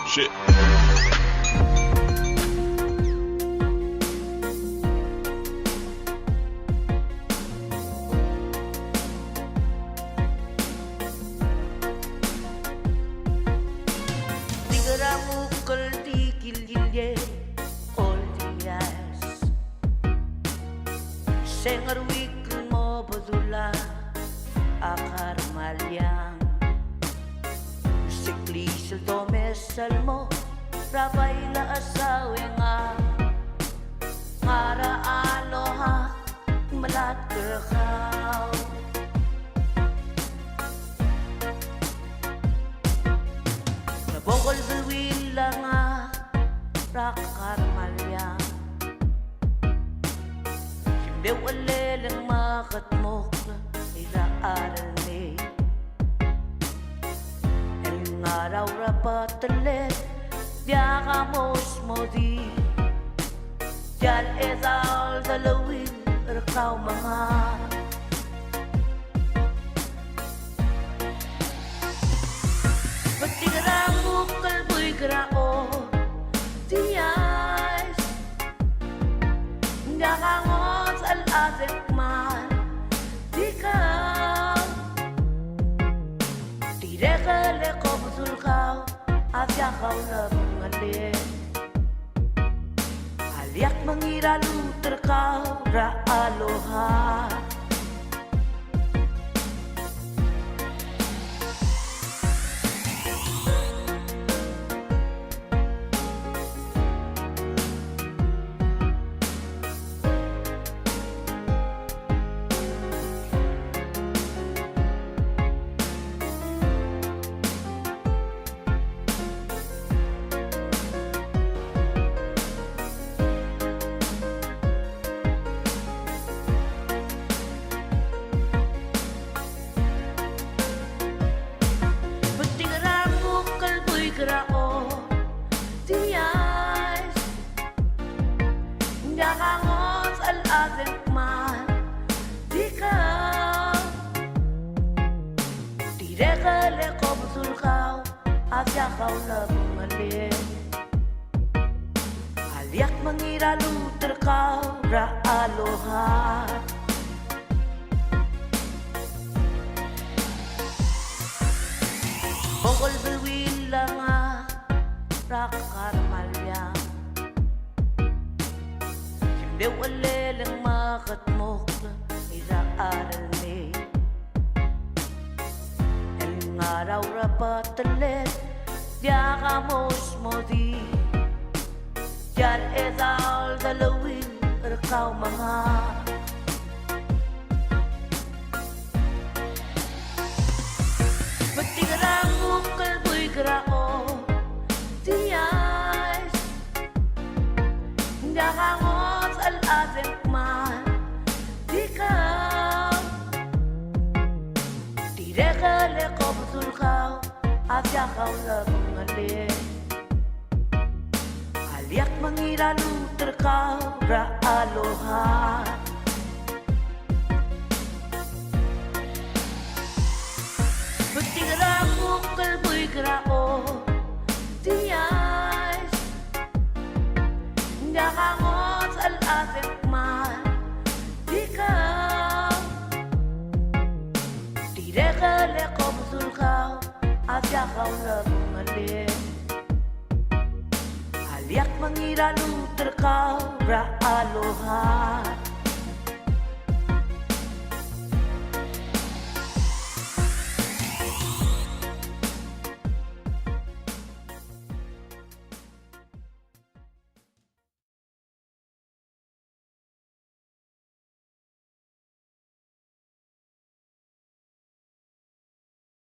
Shit. Mukul di gilye all the years Sengar wikul mo badula akar malyang Sikli sil domesal mo rabay la asawe nga Ngara aloha malat kerakaw Nabogol bilwila nga rakar malyang Simbe waleleng makatmok ila aral ni El ngaraw rapatalet Dia kamos modi Jal ezal dalawin rakaw mga Batigara mukal buy grao Tiyas Ngakangos al-azek man Dikaw Tirekale ko butul kaw Asya kaw na bungalin Aliak mangira luter kaw Ra aloha Grao Tiyas Ngakangos al-azek man Dikaw Tirekale ko butul kaw Asya kaw na bungalin Aliak mangira luter kaw Ra aloha Bogol bilwila nga rakar malyang Simbe waleleng makatmok ila aral ni El ngaraw rapatalet Dia kamos modi Jal ezal dalawin rakaw mga Batigara mukal buy grao Tiyas Ngakangos al-azek man Dikaw Tirekale ko butul kaw Asya kaw na bungalin Aliak mangira luter kaw Ra aloha Batigara mukal buy grao Tiyas Ngakangos al-azek man Dikaw Tirekale ko butul kaw Asya kaw na bungalin Aliak mangira luter kaw Ra aloha